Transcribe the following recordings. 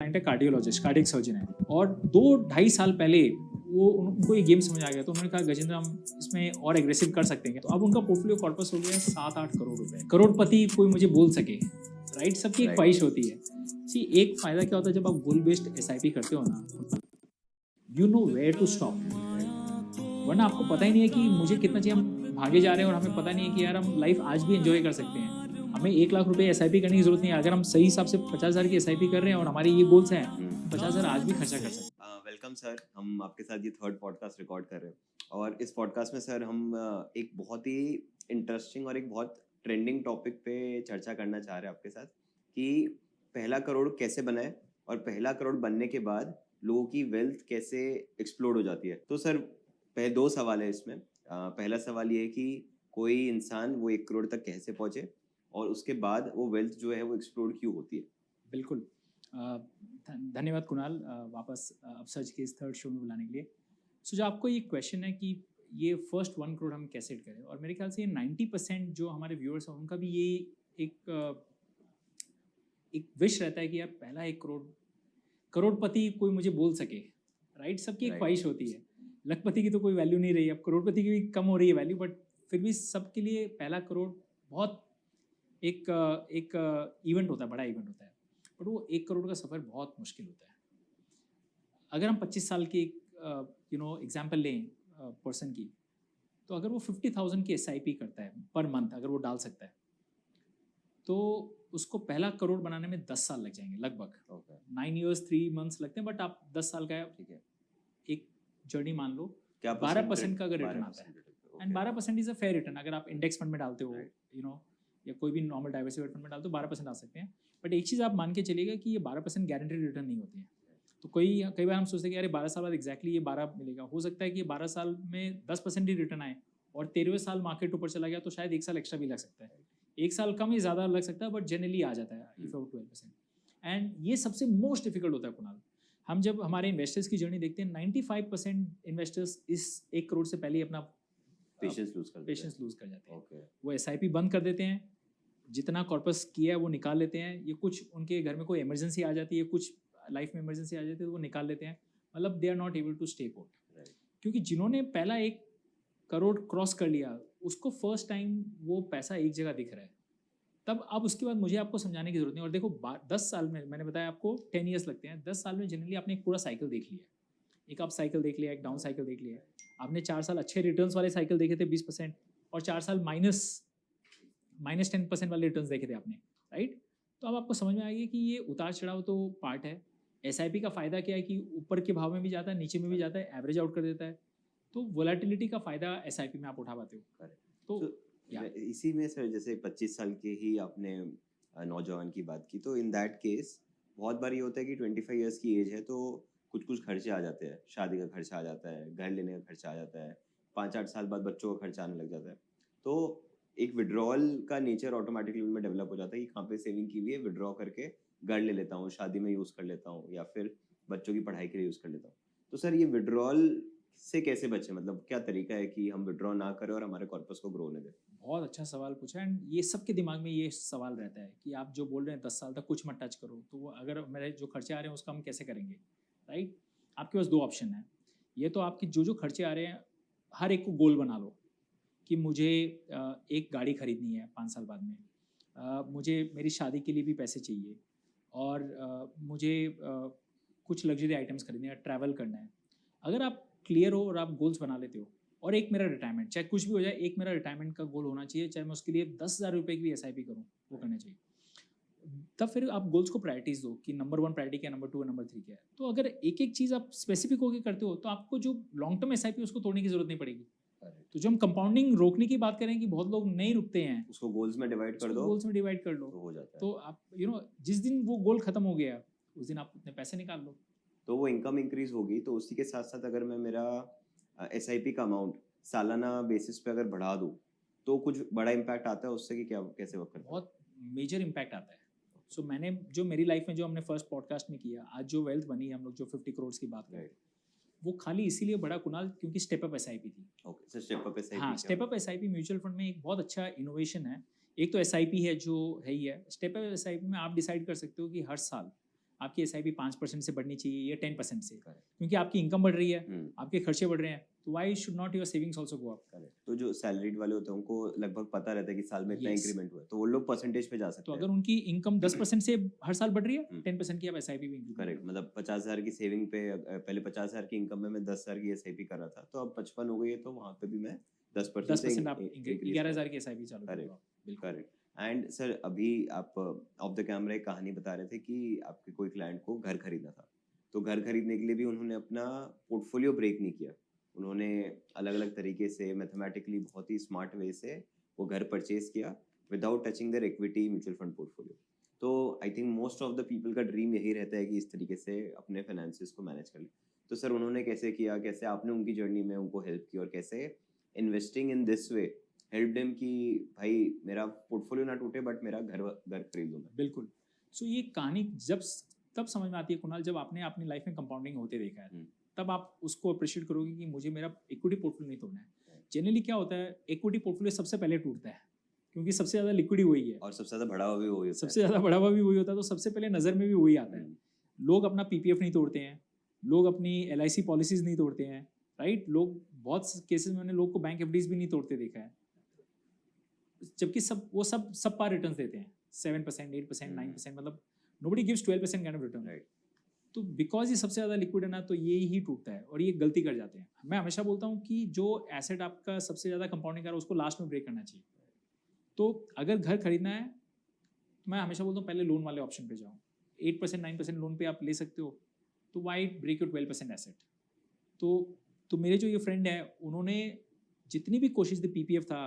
Client है cardiologist, cardiac surgeon है, और 2-2.5 साल पहले वो उनको ये गेम समझ आ गया, तो उन्होंने कहा गजेंद्र हम इसमें और एग्रेसिव कर सकते हैं। तो अब उनका पोर्टफोलियो कॉर्पस हो गया है 7-8 करोड़ रुपए। करोड़पति कोई मुझे बोल सके, राइट? सबकी एक ख्वाहिश होती है। सी, एक फायदा क्या होता है जब आप गोल बेस्ड एसआईपी करते हो ना, you know where to stop. वरना आपको पता ही नहीं है कि मुझे कितना चाहिए, हम भागे जा रहे हैं और हमें पता नहीं है कि यार हम लाइफ आज भी एंजॉय कर सकते हैं। हमें 1 लाख रुपए एसआईपी करने की जरूरत नहीं है। अगर हम सही हिसाब से 50,000 की एसआईपी कर रहे हैं और हमारे ये गोल्स हैं, 50,000 आज भी खर्चा कर सकते हैं। वेलकम सर, हम आपके साथ ये थर्ड पॉडकास्ट रिकॉर्ड कर रहे हैं और इस पॉडकास्ट में सर हम एक बहुत ही इंटरेस्टिंग और एक बहुत ट्रेंडिंग टॉपिक पे चर्चा करना चाह रहे हैं आपके साथ कि पहला करोड़ कैसे बनाए और पहला करोड़ बनने के बाद लोगों की वेल्थ कैसे एक्सप्लोड हो जाती है। तो सर पहले 2 सवाल है इसमें। पहला सवाल ये है कि कोई इंसान वो 1 करोड़ तक कैसे पहुंचे और उसके बाद वो वेल्थ जो है वो एक्सप्लोड क्यों होती है। बिल्कुल। धन्यवाद कुणाल, वापस अपसर्ज के इस थर्ड शो में बुलाने के लिए। सो जो आपको ये क्वेश्चन है कि ये फर्स्ट 1 करोड़ हम कैसे हिट करें, और मेरे ख्याल से ये 90% जो हमारे व्यूअर्स हैं उनका भी ये एक विश रहता है कि यार पहला 1 करोड़, करोड़पति कोई मुझे बोल सके, राइट? सबकी एक ख्वाहिश होती है। लखपति की तो कोई वैल्यू नहीं रही, अब करोड़पति की भी कम हो रही है वैल्यू, बट फिर भी सबके लिए पहला करोड़ बहुत एक इवेंट होता है, बड़ा इवेंट होता है। बट वो 1 करोड़ का सफ़र बहुत मुश्किल होता है। अगर हम 25 साल की एग्जाम्पल लें पर्सन की, तो अगर वो 50,000 की एसआईपी करता है पर मंथ, अगर वो डाल सकता है, तो उसको पहला करोड़ बनाने में 10 साल लग जाएंगे लगभग। 9 years 3 months लगते हैं, बट आप 10 साल का ठीक है, एक जर्नी मान लो। क्या 12% का अगर रिटर्न आता है, and 12% is a fair return. अगर आप इंडेक्स फंड में डालते हो, या कोई भी नॉर्मल डाइवर्सिफाइड फंड में डालते हो, 12% आ सकते हैं। बट एक चीज़ आप मान के चलिएगा कि ये 12% गारंटेड रिटर्न नहीं होती है। तो कई बार हम सोचते हैं कि अरे 12 साल बाद एग्जैक्टली ये 12 मिलेगा। हो सकता है कि ये 12 साल में 10% ही रिटर्न आए और 13वें साल मार्केट ऊपर चला गया, तो शायद 1 साल एक्स्ट्रा भी लग सकता है। 1 साल कम ही ज़्यादा लग सकता है, बट जनरली आ जाता है इफ 12%। एंड ये सबसे मोस्ट डिफिकल्ट होता है कुणाल। हम जब हमारे इन्वेस्टर्स की जर्नी देखते हैं, 95% इन्वेस्टर्स इस 1 करोड़ से पहले ही अपना पेशेंस लूज कर जाते हैं। वो एसआईपी बंद कर देते हैं, जितना कॉर्पस किया है वो निकाल लेते हैं। ये कुछ उनके घर में कोई इमरजेंसी आ जाती है, कुछ लाइफ में इमरजेंसी आ जाती है, तो वो निकाल लेते हैं। मतलब they are not able to stay put. क्योंकि जिन्होंने पहला 1 करोड़ क्रॉस कर लिया, उसको फर्स्ट टाइम वो पैसा एक जगह दिख रहा है। तब अब उसके बाद मुझे आपको समझाने की जरूरत नहीं। और देखो 10 साल में, मैंने बताया आपको 10 ईयर्स लगते हैं। 10 साल में जनरली आपने एक पूरा साइकिल देख लिया, एक अप साइकिल देख लिया, एक डाउन साइकिल देख लिया। आपने 4 साल अच्छे रिटर्न्स वाले साइकिल देखे थे 20%, और 4 साल माइनस 10% वाले रिटर्न्स देखे थे आपने, राइट? तो अब आपको समझ में आएगी कि ये उतार चढ़ाव तो पार्ट है। एसआईपी का फ़ायदा क्या है कि ऊपर के भाव में भी जाता है, नीचे में भी जाता है, एवरेज आउट कर देता है। तो वोलेटिलिटी का फ़ायदा एसआईपी में आप उठा पाते हो। तो इसी में सर, जैसे 25 साल के ही आपने नौजवान की बात की, तो इन दैट केस बहुत बार ये होता है कि 25 ईयर्स की एज है तो कुछ खर्चे आ जाते हैं। शादी का खर्चा आ जाता है, घर लेने का खर्चा आ जाता है, 5-8 साल बाद बच्चों का खर्चा आने लग जाता है। तो एक विड्रॉल का नेचर ऑटोमेटिकली उनमें डेवलप हो जाता है कि कहाँ पे सेविंग की हुई है, विड्रॉ करके घर ले लेता हूँ, शादी में यूज़ कर लेता हूँ, या फिर बच्चों की पढ़ाई के लिए यूज़ कर लेता हूँ। तो सर ये विड्रॉल से कैसे बचे? मतलब क्या तरीका है कि हम विड्रॉ ना करें और हमारे कॉर्पस को ग्रो होने दें? बहुत अच्छा सवाल पूछा। एंड ये सबके दिमाग में ये सवाल रहता है कि आप जो बोल रहे हैं 10 साल तक कुछ मत टच करो, तो वो अगर मेरे जो खर्चे आ रहे हैं उसका हम कैसे करेंगे, राइट? आपके पास 2 ऑप्शन है। ये तो आपके जो खर्चे आ रहे हैं, हर एक को गोल बना लो कि मुझे एक गाड़ी खरीदनी है 5 साल बाद में, मुझे मेरी शादी के लिए भी पैसे चाहिए, और मुझे कुछ लग्जरी आइटम्स खरीदने हैं, ट्रैवल करना है। अगर आप क्लियर हो और आप गोल्स बना लेते हो, और एक मेरा रिटायरमेंट, चाहे कुछ भी हो जाए, एक मेरा रिटायरमेंट का गोल होना चाहिए, चाहे मैं उसके लिए 10,000 रुपये की भी एसआईपी करूँ, वो करना चाहिए। तब फिर आप गोल्स को प्रायोरिटीज दो कि नंबर 1 प्रायोरिटी क्या है, नंबर 2 है, नंबर 3 क्या है। तो अगर एक एक चीज़ आप स्पेसिफिक होकर करते हो, तो आपको जो लॉन्ग टर्म एसआईपी उसको तोड़ने की जरूरत नहीं पड़ेगी। तो जो हम कंपाउंडिंग रोकने की बात करें कि बहुत लोग नहीं रुकते हैं, उसको गोल्स में डिवाइड कर दो, तो हो जाता है। तो आप जिस दिन वो गोल खत्म हो गया, उस दिन आप उतने पैसे निकाल लो। तो वो इनकम इंक्रीज होगी, तो उसी के साथ साथ अगर मैं मेरा एसआईपी का अमाउंट सालाना बेसिस पे अगर बढ़ा दूं, तो कुछ बड़ा इम्पैक्ट आता है उससे कि क्या कैसे वर्क करता है? बहुत मेजर इम्पैक्ट आता है। सो मैंने जो मेरी लाइफ में जो हमने फर्स्ट पॉडकास्ट में किया, आज जो वेल्थ बनी है हम लोग जो 50 करोड़ की बात करें, वो खाली इसीलिए बड़ा कुणाल क्योंकि स्टेप अप एसआईपी थी। Okay sir, step up SIP. हाँ, step up SIP mutual fund में एक बहुत अच्छा इनोवेशन है। एक तो एसआईपी है जो है ही है। स्टेप अप एसआईपी में आप डिसाइड कर सकते हो कि हर साल आपकी SIP 5% से बढ़नी चाहिए या 10% से, Correct. क्योंकि आपकी इनकम बढ़ रही है, आपके खर्चे बढ़ रहे हैं, तो why should not your savings also go up? Correct. तो जो सैलरीड वाले होते हैं उनको लगभग पता रहता है कि साल में इतना Yes. इंक्रीमेंट हुआ है, तो वो लोग परसेंटेज पे जा सकते तो हैं। अगर उनकी इनकम 10% से हर साल बढ़ रही है, 10% की आप SIP भी इंक्लूड करेक्ट, मतलब 50,000 की सेविंग पे पहले 50,000 की इनकम में मैं 10,000 की SIP कर रहा था, तो अब 55 हो गई है, तो वहाँ पे भी मैं 10% से 10% आप increase 11,000 की SIP चालू कर Correct. दो आप, बिल्कुल। करेक्ट। एंड सर अभी आप ऑफ द कैमरा एक कहानी बता रहे थे कि आपके कोई क्लाइंट को घर खरीदना था, तो घर खरीदने के लिए भी उन्होंने अपना पोर्टफोलियो ब्रेक नहीं किया, उन्होंने अलग अलग तरीके से मैथमेटिकली बहुत ही स्मार्ट वे से वो घर परचेज किया without touching their equity mutual fund portfolio. तो I think most of the people का ड्रीम यही रहता है कि इस तरीके से अपने फाइनेंसेस को मैनेज कर ले। तो सर उन्होंने कैसे किया, कैसे आपने उनकी जर्नी में उनको हेल्प की, और कैसे investing in this way help them कि भाई मेरा पोर्टफोलियो ना टूटे बट मेरा घर खरीद लूँ मैं। बिल्कुल। सो ये कहानी तब समझ में आती है कुणाल, जब आपने अपनी लाइफ में कंपाउंडिंग होते देखा है, तब आप उसको अप्रिशिएट करोगे कि मुझे मेरा इक्विटी पोर्टफोलियो नहीं तोड़ना है। जनरली क्या होता है, इक्विटी पोर्टफोलियो सबसे पहले टूटता है, क्योंकि सबसे ज़्यादा लिक्विड ही वही है और सबसे ज़्यादा बढ़ावा भी वही होता है। सबसे ज़्यादा बढ़ावा भी वही होता है, तो सबसे पहले नज़र में भी वही आता है। लोग अपना PPF नहीं तोड़ते हैं, लोग अपनी LIC पॉलिसीज नहीं तोड़ते हैं, राइट। लोग बहुत केसेस में मैंने लोग को बैंक FDs भी नहीं तोड़ते देखा है, जबकि सब पार रिटर्न्स देते हैं 7%, 8%, 9%, मतलब nobody gives 12% kind of return. Right. तो बिकॉज ये सबसे ज़्यादा लिक्विड है ना, तो ये ही टूटता है और ये गलती कर जाते हैं। मैं हमेशा बोलता हूँ कि जो एसेट आपका सबसे ज़्यादा कंपाउंडिंग कर रहा है उसको लास्ट में ब्रेक करना चाहिए। तो अगर घर खरीदना है, मैं हमेशा बोलता हूँ पहले लोन वाले ऑप्शन पे जाओ। 8%, 9% लोन पे आप ले सकते हो, तो वाई ब्रेक योर 12% एसेट। तो मेरे जो ये फ्रेंड है, उन्होंने जितनी भी कोशिश थी, PPF था,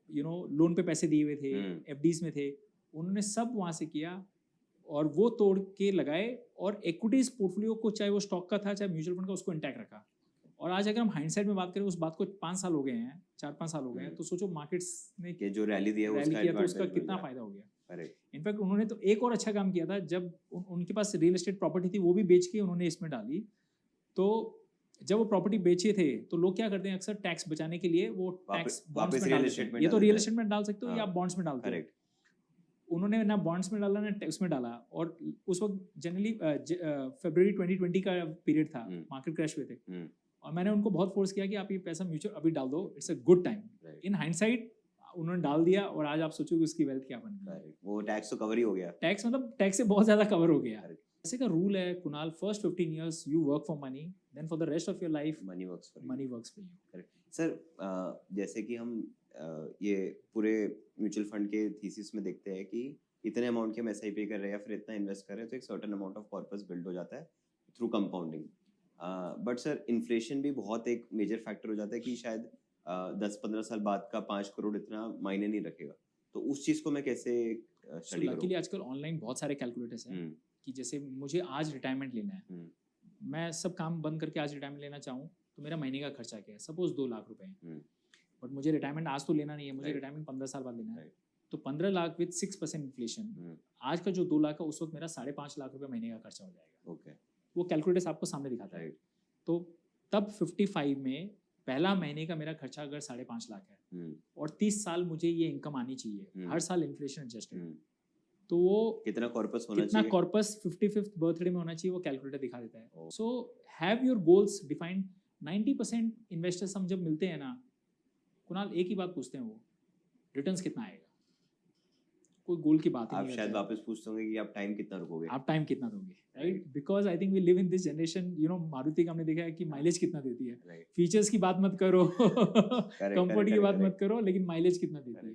लोन पे पैसे दिए हुए थे, FDs में थे, उन्होंने सब वहाँ से किया और वो तोड़ के लगाए, और इक्विटीज पोर्टफोलियो को, चाहे वो स्टॉक का था चाहे म्यूचुअल फंड का, उसको इंटैक्ट रखा। और आज अगर हम हाइंडसाइड में बात करें, उस बात को 5 साल हो गए हैं, 4-5 साल हो गए हैं, तो सोचो मार्केट्स ने जो रैली दिया तो उसका कितना फायदा हो गया। इनफैक्ट उन्होंने तो एक और अच्छा काम किया था, जब उनके पास रियल एस्टेट प्रॉपर्टी थी, वो भी बेच के उन्होंने इसमें डाली। तो जब वो प्रॉपर्टी बेचे थे, तो लोग क्या करते हैं अक्सर, टैक्स बचाने के लिए वो टैक्स बॉन्ड्स में डाल देते हैं। ये तो रियल एस्टेट में डाल सकते हो या आप बॉन्ड्स में डालते हो। उन्होंने ना बॉन्ड्स में डाला ना टैक्स में डाला, और उस वक्त जनरली फरवरी 2020 का पीरियड था, मार्केट क्रैश हुए थे, और मैंने उनको बहुत फोर्स किया कि आप ये पैसा म्यूचुअल अभी डाल दो, it's a good time. In hindsight उन्होंने डाल दिया, और आज आप सोचो कि उसकी वेल्थ क्या बन गई। वो टैक्स तो कवर ही हो गया, टैक्स मतलब टैक्स से बहुत ज़्यादा कवर हो गया। ऐसे का रूल है Kunal, first 15 years you work for money, then for the rest of your life money works for you. Correct. Sir जैसे कि हम ये पूरे म्यूचुअल फंड के थीसिस में देखते हैं कि इतने अमाउंट के हम SIP कर रहे हैं या फिर इतना इन्वेस्ट कर रहे हैं, तो एक certain amount of corpus build हो जाता है through compounding. But sir inflation भी बहुत एक मेजर फैक्टर हो जाता है कि शायद 10-15 साल बाद का 5 करोड़ इतना मायने नहीं रखेगा, तो उस चीज़ को मैं कैसे स्टडी करूं? लकीली आजकल ऑनलाइन बहुत सारे कैलकुलेटर्स हैं कि जैसे मुझे आज रिटायरमेंट लेना है, मैं सब काम बंद करके आज रिटायरमेंट लेना चाहूँ, तो मेरा महीने का खर्चा क्या है, सपोज 2 लाख रुपए है, बट मुझे रिटायरमेंट आज तो लेना नहीं है, मुझे रिटायरमेंट 15 साल बाद लेना है, तो 15 लाख विद 6% इन्फ्लेशन, आज का जो 2 लाख है उस वक्त मेरा 5.5 लाख रुपए महीने का खर्चा हो जाएगा। वो कैलकुलेटर्स आपको सामने दिखाता है। तो तब 55 में पहला महीने का मेरा खर्चा अगर 5.5 लाख है, और 30 साल मुझे ये इनकम आनी चाहिए, हर साल इन्फ्लेशन एडजस्टेड, तो वो कितना कॉर्पस होना चाहिए, कितना कॉर्पस 55th बर्थडे में होना चाहिए, वो कैलकुलेटर दिखा देता है। So have your goals defined. 90% investors हम जब मिलते हैं ना कुणाल, एक ही बात पूछते हैं, वो रिटर्न्स कितना आएगा, कोई गोल की बात ही नहीं। आप शायद वापस पूछते होंगे कि आप टाइम कितना रुकोगे, आप टाइम कितना दोगे, right? Because I think we live in this generation, Maruti का हमने देखा है कि माइलेज कितना देती है, फीचर्स की बात मत करो, कंफर्ट की बात मत करो, लेकिन माइलेज कितना देती है।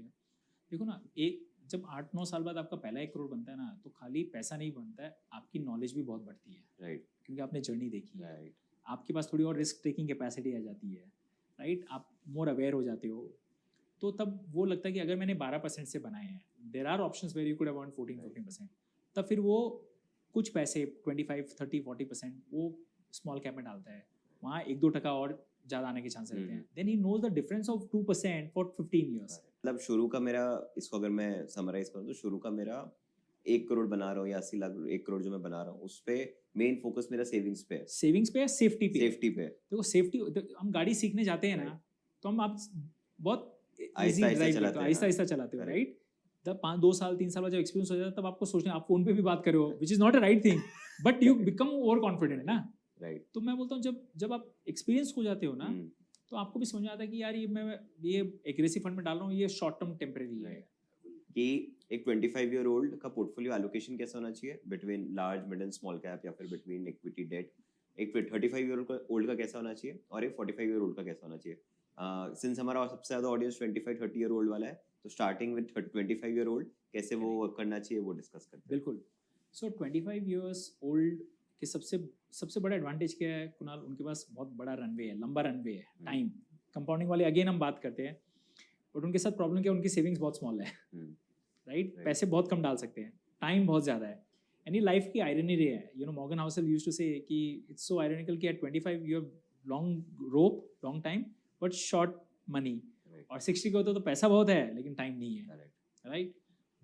देखो ना, एक जब 8-9 साल बाद आपका पहला 1 करोड़ बनता है ना, तो खाली पैसा नहीं बनता है, आपकी नॉलेज भी बहुत बढ़ती है, राइट, क्योंकि आपने जर्नी देखी है, आपके पास थोड़ी और रिस्क टेकिंग कैपेसिटी आ जाती है, राइट, आप मोर अवेयर हो जाते हो। तो तब वो लगता है कि अगर मैंने 12% से बनाए हैं, there are options where you could have earn 14-15%, तब फिर वो कुछ पैसे 25, 30, 40% वो स्मॉल कैप में डालता है, वहाँ 1-2% और ज़्यादा आने के चांस रहते हैं। Then he knows the difference of 2% for 15 years। मतलब शुरू का मेरा, इसको अगर मैं समराइज करूँ तो शुरू का मेरा 1 करोड़ बना रहा हूँ या 80 लाख 1 करोड़ जो मैं बना रहा हूँ, उस पे मेन फोकस मेरा सेविंग्स पे है। सेविंग्स पे है, सेफ्टी पे। देखो सेफ्टी, हम गाड़ी सीखने जाते हैं ना, तो हम आप बहुत आहिस्ता आहिस्ता चलाते हो, राइट? 2 साल 3 साल बाद जब एक्सपीरियंस हो जाता है तब आपको सोचना आप फोन पे भी बात कर रहे हो, which is not a right thing, but you become over confident ना। राइट। तो मैं बोलता हूँ जब आप एक्सपीरियंस हो जाते हो ना, तो आपको भी समझ में आता है कि यार ये एग्रेसिव फंड में डाल रहा हूँ, ये शॉर्ट टर्म टेम्परेरी है। कि एक 25 ईयर ओल्ड का पोर्टफोलियो एलोकेशन कैसा होना चाहिए between large mid and small cap या फिर बिटवीन इक्विटी डेट, एक 35 ईयर ओल्ड का कैसा होना चाहिए और एक 45 ईयर ओल्ड का कैसा होना चाहिए। सिंस हमारा सबसे ज़्यादा ऑडियंस 25-30 ईयर ओल्ड वाला है, तो स्टार्टिंग विद 25 ईयर ओल्ड कैसे वो वर्क करना चाहिए वो डिस्कस करते हैं। बिल्कुल। सो 25 ईयर्स ओल्ड के सबसे बड़ा एडवांटेज क्या है कुणाल, उनके पास बहुत बड़ा रनवे है, लंबा रनवे है, टाइम कंपाउंडिंग वाले अगेन हम बात करते हैं, बट उनके साथ प्रॉब्लम क्या है, उनकी सेविंग्स बहुत स्मॉल है, राइट? पैसे बहुत कम डाल सकते हैं, टाइम बहुत ज़्यादा है। यानी लाइफ की आयरनी रे है, you know Morgan Housel used to say कि इट्स सो आयरनिकल कि at 25 you have long rope, long time but short money, और 60 को तो पैसा बहुत है लेकिन टाइम नहीं है, राइट?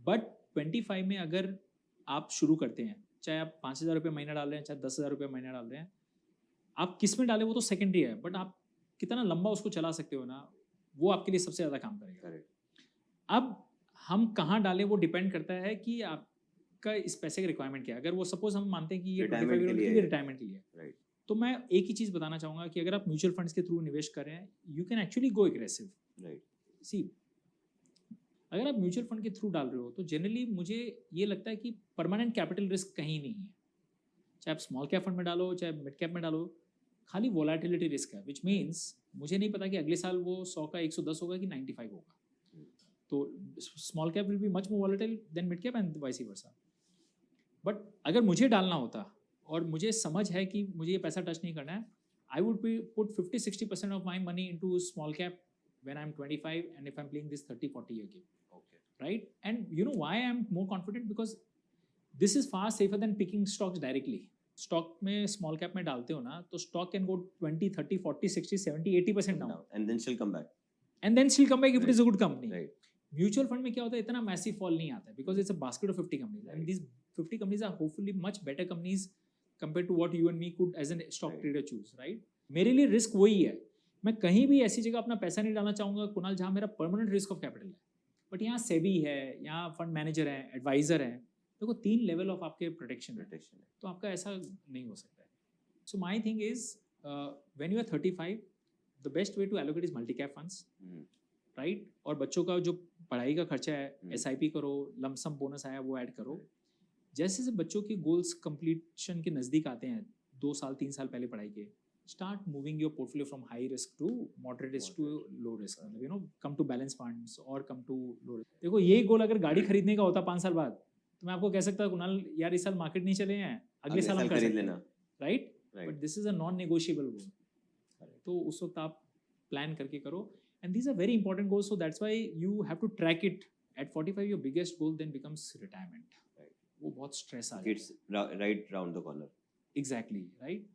बट 25 में अगर आप शुरू करते हैं, चाहे आप 5,000 रुपये महीना डाल रहे हैं, चाहे 10,000 रुपये महीना डाल रहे हैं, आप किस में डालें वो तो सेकेंडरी है, बट आप कितना लंबा उसको चला सकते हो ना, वो आपके लिए सबसे ज़्यादा काम करेगा। अब हम कहाँ डालें वो डिपेंड करता है कि आपका इस पैसे का रिक्वायरमेंट क्या है। अगर वो सपोज हम मानते हैं कि ये 25 ईयर के लिए रिटायरमेंट के लिए, तो मैं एक ही चीज़ बताना चाहूँगा कि अगर आप म्यूचुअल फंड्स के थ्रू निवेश कर रहे हैं, you can actually go aggressive. See, अगर आप म्यूचुअल फंड के थ्रू डाल रहे हो तो जनरली मुझे ये लगता है कि परमानेंट कैपिटल रिस्क कहीं नहीं है, चाहे आप स्मॉल कैप फंड में डालो चाहे मिड कैप में डालो, खाली वोलेटिलिटी रिस्क है, विच मीन्स मुझे नहीं पता कि अगले साल वो 100 का 110 होगा कि 95 होगा। तो small cap will be much more volatile than mid cap and vice versa. But अगर मुझे डालना होता और मुझे समझ है कि मुझे ये पैसा टच नहीं करना है, I would be put 50-60% of my money into small cap when I'm 25 and if I'm playing this 30-40 year game. Okay. Right? And you know why I'm more confident? Because this is far safer than picking stocks directly. Stock में small cap में डालते हो ना, तो stock can go 20, 30, 40, 60, 70, 80% down. And then she'll come back. And then she'll come back if it is a good company. Right. Mutual fund में क्या होता है, इतना massive fall नहीं आता है because it's a basket of 50 companies. And these 50 companies are hopefully much better companies compared to what you and me could as a stock trader choose. Right? मेरे लिए risk वही है। मैं कहीं भी ऐसी जगह अपना पैसा नहीं डालना चाहूँगा कुणाल जहाँ मेरा परमानेंट रिस्क ऑफ कैपिटल है, बट यहाँ सेबी है, यहाँ फंड मैनेजर है, एडवाइजर है, देखो 3 लेवल ऑफ आपके प्रोटेक्शन है, तो आपका ऐसा नहीं हो सकता है। So my thing is when you are 35 the best way to allocate is multi cap funds, right? और बच्चों का जो पढ़ाई का खर्चा है, SIP करो, लमसम बोनस आया वो ऐड करो। जैसे जैसे बच्चों की गोल्स कंप्लीशन के नज़दीक आते हैं, 2 साल 3 साल पहले पढ़ाई के, start moving your portfolio from high risk to moderate risk to low risk, you know, come to balance funds or come to low risk. देखो ये गोल अगर गाड़ी खरीदने का होता 5 साल बाद, तो मैं आपको कह सकता कुणाल यार इस साल मार्केट नहीं चले हैं, अगले साल हम कर सकते हैं, right? But this is a non negotiable goal, तो उस वक्त आप प्लान करके करो, and these are very important goals, so that's why you have to track it. At 45 your biggest goal then becomes retirement, वो बहुत स्ट्रेस आ जाता है, right round the corner. Exactly, right?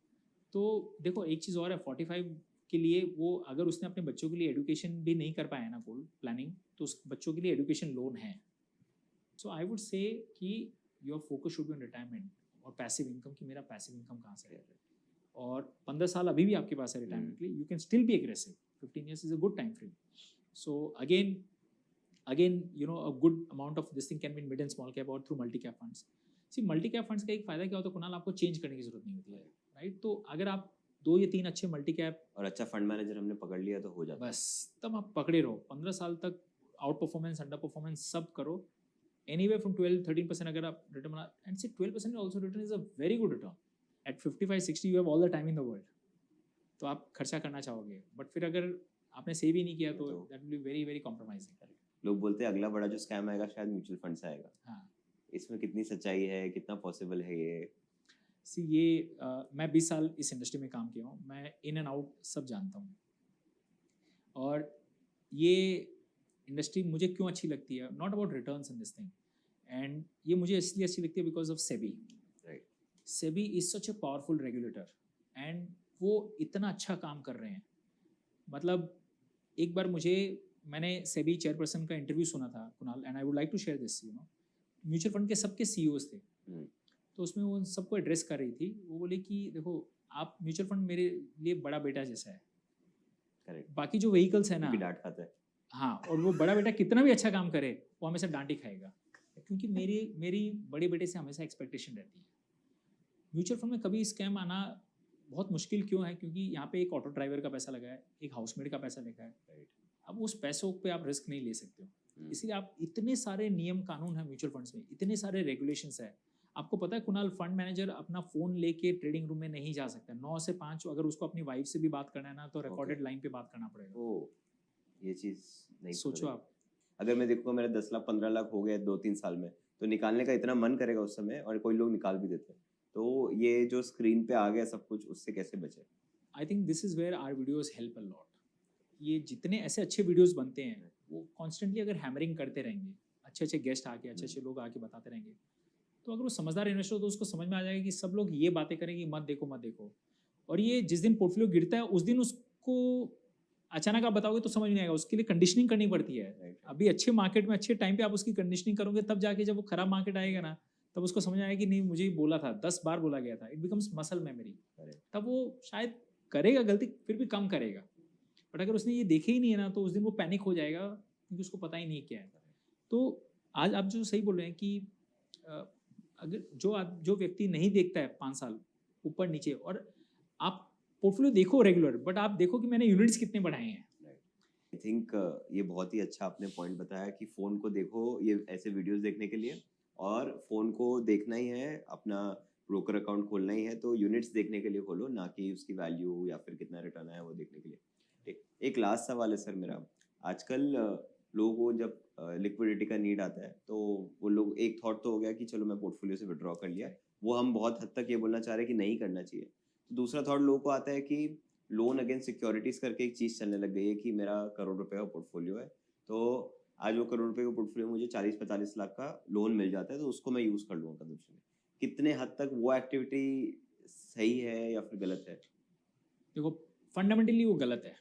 तो देखो एक चीज़ और है, 45 के लिए वो अगर उसने अपने बच्चों के लिए एजुकेशन भी नहीं कर पाया ना गोल प्लानिंग, तो उस बच्चों के लिए एजुकेशन लोन है। सो आई वुड से कि your focus should be on retirement और पैसिव इनकम, कि मेरा पैसिव इनकम कहाँ से है, और 15 साल अभी भी आपके पास है रिटायरमेंट के लिए, you can still be aggressive, 15 years is a good time frame. So again you know a good amount of this thing can be in mid and small cap और थ्रू मल्टी कैप फंड्स। सी, multi cap funds का एक फ़ायदा क्या होता है कुणाल, आपको change करने की जरूरत नहीं होती है, राइट? तो अगर आप 2 या 3 अच्छे मल्टी कैप और अच्छा फंड मैनेजर हमने पकड़ लिया तो हो जाता है, बस तब आप पकड़े रहो 15 साल तक, आउट परफॉर्मेंस अंडर परफॉर्मेंस सब करो, एनीवे फ्रॉम 12-13% अगर आप रिटर्न बना, एंड से 12% also return is a very good return. At 55-60 you have all the time in the world, तो आप खर्चा करना चाहोगे, बट फिर अगर आपने सेव ही नहीं किया तो that will be very very compromising. लोग बोलते हैं अगला बड़ा जो स्कैम आएगा शायद म्यूचुअल फंड से आएगा। हाँ, इसमें कितनी सच्चाई है, कितना पॉसिबल है ये? सी ये मैं 20 साल इस इंडस्ट्री में काम किया हूँ, मैं इन एंड आउट सब जानता हूँ, और ये इंडस्ट्री मुझे क्यों अच्छी लगती है, not about returns in this thing, and ये मुझे इसलिए अच्छी लगती है because of SEBI. Right, SEBI is such a powerful regulator, and वो इतना अच्छा काम कर रहे हैं। मतलब एक बार मैंने सेबी चेयरपर्सन का इंटरव्यू सुना था Kunal, and I would like to share this, you know, mutual fund के सबके CEOs थे, तो उसमें वो सबको एड्रेस कर रही थी, वो बोले कि देखो आप म्यूचुअल फंड मेरे लिए बड़ा बेटा जैसा है, करेक्ट, बाकी जो व्हीकल्स है ना डांट खाता है, हाँ, और वो बड़ा बेटा कितना भी अच्छा काम करे, वो हमेशा डांट ही खाएगा, क्योंकि मेरी बड़े बेटे से हमेशा एक्सपेक्टेशन रहती है। म्यूचुअल फंड में कभी स्कैम आना बहुत मुश्किल क्यों है? क्योंकि यहाँ पे एक ऑटो ड्राइवर का पैसा लगा है, एक हाउसमेट का पैसा लगा है। अब उस पैसों पे आप रिस्क नहीं ले सकते हो, इसलिए आप इतने सारे नियम कानून है म्यूचुअल फंड्स में, इतने सारे रेगुलेशंस है। आपको पता है कुणाल, फंड मैनेजर अपना फ़ोन लेके ट्रेडिंग रूम में नहीं जा सकता। 9 से 5 अगर उसको अपनी वाइफ से भी बात करना है ना, तो रिकॉर्डेड लाइन पे बात करना पड़ेगा। ओह, ये चीज़ नहीं सोचो आप। अगर मैं देखूँगा मेरा 10 लाख 15 लाख हो गया 2-3 साल में, तो निकालने का इतना मन करेगा उस समय, और कोई लोग निकाल भी देते हैं। तो ये जो स्क्रीन पे आ गया सब कुछ, उससे कैसे बचें? I think this is where our videos help a lot. ये जितने ऐसे अच्छे वीडियोज़ बनते हैं, वो कॉन्स्टेंटली अगर हैमरिंग करते रहेंगे, अच्छे गेस्ट आके, अच्छे लोग आके बताते रहेंगे, तो अगर वो समझदार इन्वेस्टर हो तो उसको समझ में आ जाएगा कि सब लोग ये बातें करेंगे, मत देखो। और ये जिस दिन पोर्टफोलियो गिरता है उस दिन उसको अचानक आप बताओगे तो समझ नहीं आएगा, उसके लिए कंडीशनिंग करनी पड़ती है। अभी अच्छे मार्केट में अच्छे टाइम पे आप उसकी कंडीशनिंग करोगे, तब जाके जब वो खराब मार्केट आएगा ना, तब उसको समझ आएगा कि नहीं, मुझे ही बोला था, 10 बार बोला गया था। It becomes muscle memory. तब वो शायद करेगा गलती, फिर भी कम करेगा। बट अगर उसने ये देखे ही नहीं है ना, तो उस दिन वो पैनिक हो जाएगा, क्योंकि उसको पता ही नहीं क्या है। तो आज आप जो सही बोल रहे हैं कि अगर जो व्यक्ति नहीं देखता है 5 साल ऊपर नीचे, और आप पोर्टफोलियो देखो रेगुलर, बट आप देखो कि मैंने यूनिट्स कितने बढ़ाए हैं। आई थिंक ये बहुत ही अच्छा आपने पॉइंट बताया कि फ़ोन को देखो ये ऐसे वीडियोस देखने के लिए, और फ़ोन को देखना ही है, अपना ब्रोकर अकाउंट खोलना ही है, तो यूनिट्स देखने के लिए खोलो, ना कि उसकी वैल्यू या फिर कितना रिटर्न आया वो देखने के लिए। एक लास्ट सवाल है सर मेरा। आजकल लोगों को जब लिक्विडिटी का नीड आता है, तो वो लोग, एक थॉट तो हो गया कि चलो मैं पोर्टफोलियो से विड्रॉ कर लिया, वो हम बहुत हद तक ये बोलना चाह रहे हैं कि नहीं करना चाहिए। तो दूसरा थॉट लोगों को आता है कि लोन अगेंस्ट सिक्योरिटीज करके एक चीज़ चलने लग गई है कि मेरा करोड़ रुपए का पोर्टफोलियो है, तो आज वो करोड़ रुपए का पोर्टफोलियो मुझे 40-45 लाख का लोन मिल जाता है, तो उसको मैं यूज़ कर लूँगा कंजप्शन में। कितने हद तक वो एक्टिविटी सही है या फिर गलत है? देखो, फंडामेंटली वो गलत है,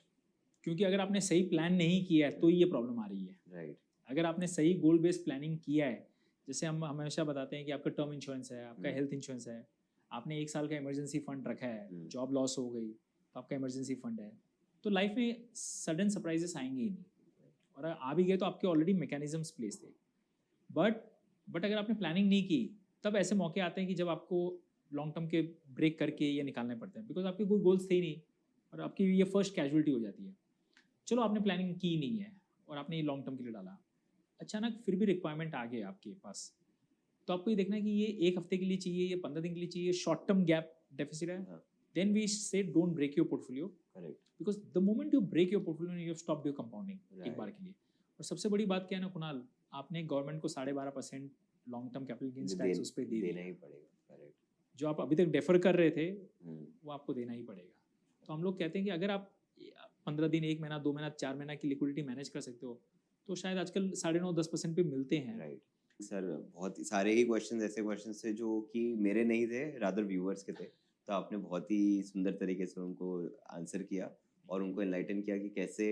क्योंकि अगर आपने सही प्लान नहीं किया है तो ये प्रॉब्लम आ रही है। राइट। अगर आपने सही गोल बेस्ड प्लानिंग किया है, जैसे हम हमेशा बताते हैं कि आपका टर्म इंश्योरेंस है, आपका हेल्थ इंश्योरेंस है, आपने 1 साल का इमरजेंसी फंड रखा है, जॉब लॉस हो गई तो आपका इमरजेंसी फंड है, तो लाइफ में सडन सरप्राइजेस आएंगे ही नहीं, और अगर आ भी गए तो आपके ऑलरेडी मैकेनिज्म्स प्लेस थे। बट अगर आपने प्लानिंग नहीं की, तब ऐसे मौके आते हैं कि जब आपको लॉन्ग टर्म के ब्रेक करके ये निकालने पड़ते हैं, बिकॉज आपके कोई गोल्स थे ही नहीं, और आपकी ये फर्स्ट कैजुअलिटी हो जाती है। चलो आपने प्लानिंग की नहीं है और आपने ये लॉन्ग टर्म के लिए डाला, अचानक फिर भी रिक्वायरमेंट आ गई आपके पास, तो आपको ये देखना है कि ये 1 हफ्ते के लिए चाहिए, ये 15 दिन के लिए चाहिए, शॉर्ट टर्म गैप डेफिसिट है, then we say don't break your portfolio. Correct. Because the moment you break your portfolio you have stopped your compounding एक बार के लिए। और सबसे बड़ी बात क्या है ना कुणाल, आपने गवर्नमेंट को 12.5% long term capital gains tax उस पर देना ही पड़ेगा। करेक्ट। जो आप अभी तक डेफर कर रहे थे वो आपको देना ही पड़ेगा। तो हम लोग कहते हैं कि अगर आप 15 दिन, 1 महीना, 2 महीना, 4 महीना की लिक्विडिटी मैनेज कर सकते हो, तो शायद आजकल 9.5-10% पे मिलते हैं। राइट सर, बहुत सारे ही क्वेश्चंस ऐसे क्वेश्चंस थे जो कि मेरे नहीं थे, रादर व्यूअर्स के थे, तो आपने बहुत ही सुंदर तरीके से उनको आंसर किया और उनको एनलाइटन किया कि कैसे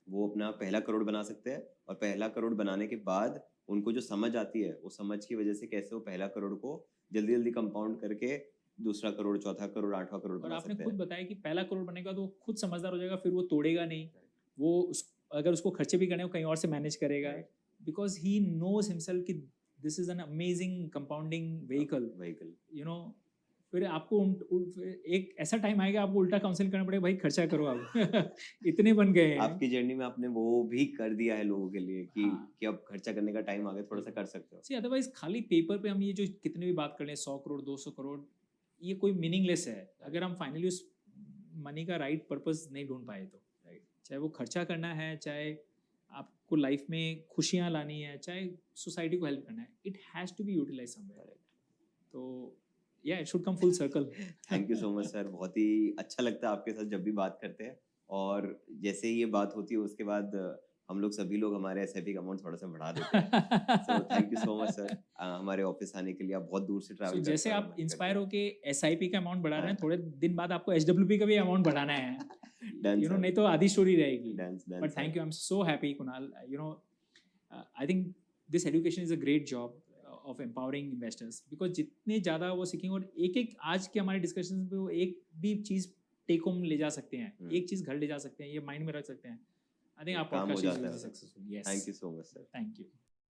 वो अपना पहला करोड़ बना सकते हैं, और पहला करोड़ बनाने के बाद उनको जो समझ आती है, वो समझ की वजह से कैसे वो पहला करोड़ को जल्दी जल्दी कंपाउंड करके दूसरा करोड़, चौथा करोड़, 8वां करोड़ बना सकते हैं। और आपने खुद बताया कि पहला करोड़ बनने के बाद वो खुद समझदार हो जाएगा, फिर वो तोड़ेगा नहीं, वो अगर उसको खर्चे भी करने हो कहीं और से मैनेज करेगा, बिकॉज ही नोज हिमसेल्फ कि this is an amazing compounding vehicle, you know. फिर आपको एक ऐसा टाइम आएगा आपको उल्टा काउंसिल करना पड़ेगा, भाई खर्चा करो आप इतने बन गए हैं। आपकी जर्नी में आपने वो भी कर दिया है लोगों के लिए कि कि अब खर्चा करने का टाइम आ गया, थोड़ा सा कर सकते हो। सी अदरवाइज खाली पेपर पे हम ये जो कितने भी बात कर लें 100 करोड़ 200 करोड़, ये कोई मीनिंगलेस है अगर हम फाइनली उस मनी का राइट पर्पस नहीं ढूंढ पाए तो। चाहे वो खर्चा करना है, चाहे आपको लाइफ में खुशियाँ लानी है, चाहे सोसाइटी को हेल्प करना है, it has to be utilize somewhere. तो या it should come full circle. Thank you so much sir, बहुत ही अच्छा लगता है आपके साथ जब भी बात करते हैं, और जैसे ही ये बात होती है उसके बाद हम लोग सभी लोग हमारे एसआईपी का अमाउंट थोड़ा सा बढ़ा देते हैं। So thank you so much sir, हमारे ऑफिस आने के लिए। आप बहुत दूर से ट्रैवल करते हैं। जैसे आप इंस्पायर होके एसआईपी का अमाउंट बढ़ा रहे हैं, थोड़े दिन बाद आपको एचडब्ल्यूपी का भी अमाउंट बढ़ाना है, यू नो, नहीं तो आधी स्टोरी रहेगी। But thank you, I am so happy Kunal, you know, I think this education is a great job of empowering investors, because जितने ज़्यादा वो सीखेंगे, और एक आज के हमारे डिस्कशन पे वो एक भी चीज़ टेक होम ले जा सकते हैं, एक चीज़ घर ले जा सकते हैं, ये माइंड में रख सकते हैं। आई थिंक आप podcast is successful. Yes, thank you so much sir, thank you.